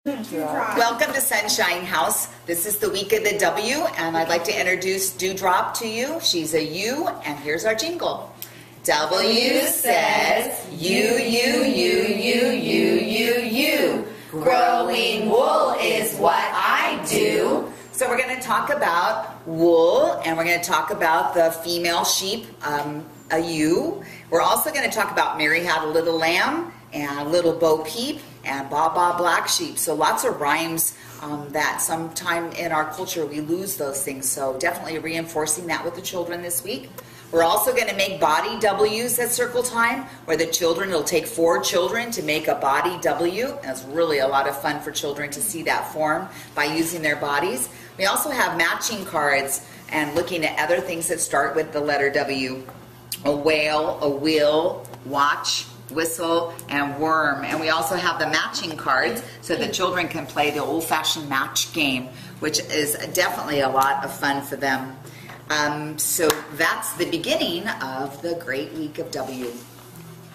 Welcome to Sunshine House. This is the week of the W, and I'd like to introduce Dewdrop to you. She's a U, and here's our jingle. W says U. Growing wool is what I do. So we're going to talk about wool, and we're going to talk about the female sheep, a ewe. We're also going to talk about Mary Had a Little Lamb, and Little Bo Peep, and Ba Ba Black Sheep. So lots of rhymes that sometime in our culture we lose those things. So definitely reinforcing that with the children this week. We're also going to make body W's at circle time, where the children will take 4 children to make a body W. And it's really a lot of fun for children to see that form by using their bodies. We also have matching cards and looking at other things that start with the letter W. A whale, a wheel, watch, whistle, and worm. And we also have the matching cards so the children can play the old-fashioned match game, which is definitely a lot of fun for them. So that's the beginning of the great week of W.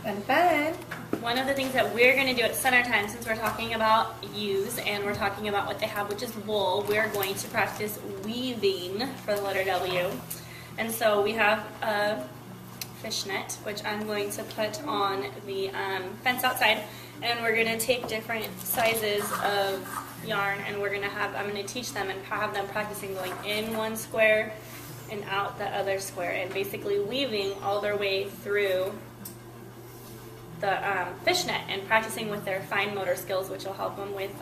Fun, fun. One of the things that we're going to do at Center Time, since we're talking about ewes and we're talking about what they have, which is wool, we're going to practice weaving for the letter W. And so we have a fishnet, which I'm going to put on the fence outside, and we're going to take different sizes of yarn, and we're going to have, I'm going to teach them and have them practicing going in one square and out the other square, and basically weaving all their way through the fishnet and practicing with their fine motor skills, which will help them with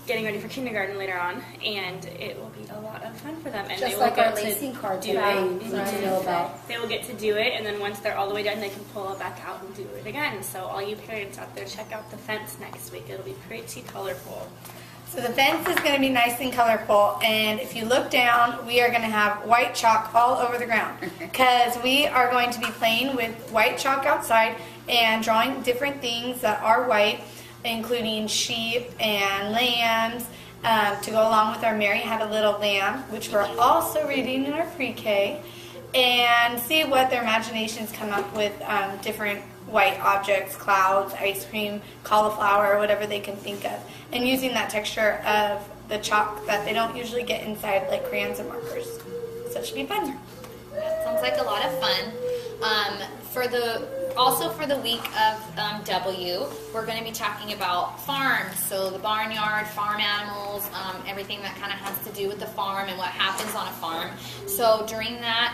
getting ready for kindergarten later on, and it will be a lot of fun for them. And Just they will like get our lacing to cards do that it. we need to know about. They will get to do it, and then once they're all the way done, they can pull it back out and do it again. So all you parents out there, check out the fence next week. It'll be pretty colorful. So the fence is going to be nice and colorful, and if you look down, we are going to have white chalk all over the ground, because we are going to be playing with white chalk outside and drawing different things that are white, including sheep and lambs, to go along with our Mary Had a Little Lamb, which we're also reading in our pre-K, and see what their imaginations come up with, different white objects, clouds, ice cream, cauliflower, whatever they can think of, and using that texture of the chalk that they don't usually get inside, like crayons and markers. So it should be fun. That sounds like a lot of fun. Also for the week of W, we're going to be talking about farms, so the barnyard, farm animals, everything that kind of has to do with the farm and what happens on a farm. So during that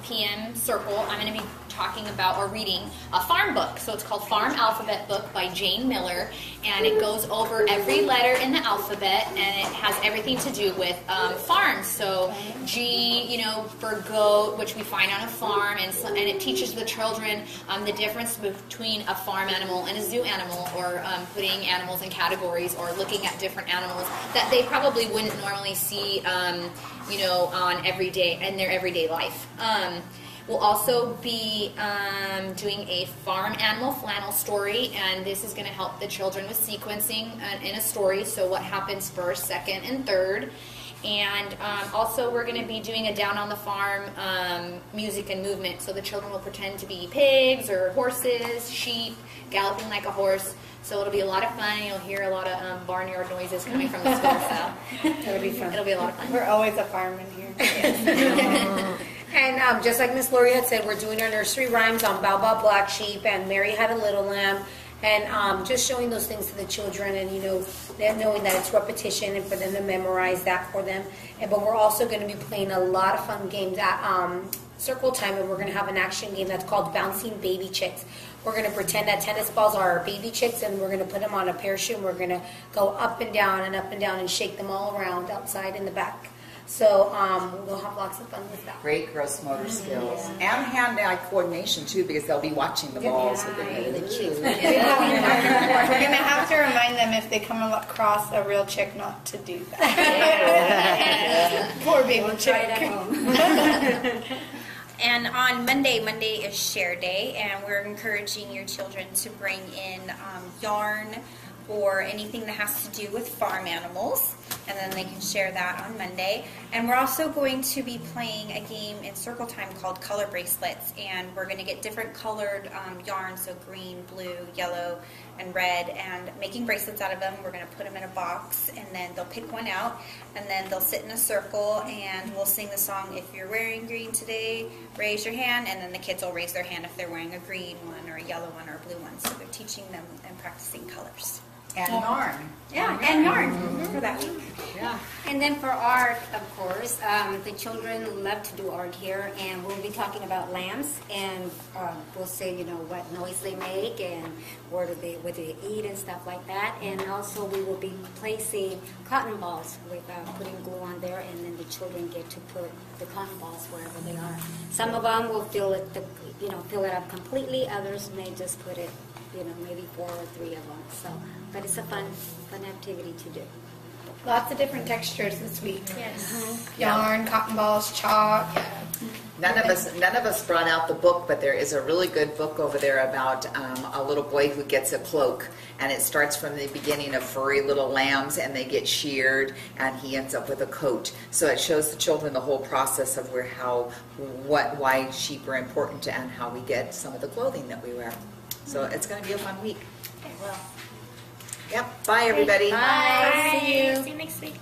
PM circle, I'm going to be talking about or reading a farm book. So it's called Farm Alphabet Book by Jane Miller, and it goes over every letter in the alphabet, and it has everything to do with farms. So G, for goat, which we find on a farm, and it teaches the children the difference between a farm animal and a zoo animal, or putting animals in categories, or looking at different animals that they probably wouldn't normally see, on in their everyday life. We'll also be doing a farm animal flannel story, and this is going to help the children with sequencing in a story, so what happens first, second, and third. And also we're going to be doing a down on the farm music and movement, so the children will pretend to be pigs or horses, sheep, galloping like a horse. So it'll be a lot of fun. You'll hear a lot of barnyard noises coming from the school, so It'll be fun. it'll be a lot of fun. We're always a fireman here. And just like Miss Lori had said, we're doing our nursery rhymes on Ba Ba Black Sheep and Mary Had a Little Lamb, and just showing those things to the children, and them knowing that it's repetition, and for them to memorize that for them. But we're also going to be playing a lot of fun games at circle time, and we're going to have an action game that's called Bouncing Baby Chicks. We're going to pretend that tennis balls are our baby chicks, and we're going to put them on a parachute, and we're going to go up and down and shake them all around outside in the back. So we'll have lots of fun with that. Great gross motor skills. And hand-eye coordination, too, because they'll be watching the balls. We're going to have to remind them if they come across a real chick not to do that. Poor baby chick. And on Monday is share day, and we're encouraging your children to bring in yarn or anything that has to do with farm animals, and then they can share that on Monday. And we're also going to be playing a game in circle time called Color Bracelets, and we're going to get different colored yarn, so green, blue, yellow, and red and making bracelets out of them. We're going to put them in a box, and then they'll pick one out, and then they'll sit in a circle, and we'll sing the song, if you're wearing green today, raise your hand, and then the kids will raise their hand if they're wearing a green one or a yellow one or a blue one. So they're teaching them and practicing colors. And yarn. Yeah, and yarn for that week. Yeah. And then for art, of course, the children love to do art here, and we'll be talking about lambs, and we'll say, you know, what noise they make and what do they eat and stuff like that. And also we will be placing cotton balls with putting glue on there, and then the children get to put the cotton balls wherever they are. Some of them will fill it up completely. Others may just put it, you know, maybe 4 or 3 of them. So, but it's a fun activity to do. Lots of different textures this week. Yes. Yarn, cotton balls, chalk. None of us brought out the book, but there is a really good book over there about a little boy who gets a cloak, and it starts from the beginning of furry little lambs, and they get sheared, and he ends up with a coat. So it shows the children the whole process of why sheep are important, and how we get some of the clothing that we wear. So it's going to be a fun week. Okay, well. Yep. Bye, everybody. Bye. See you next week.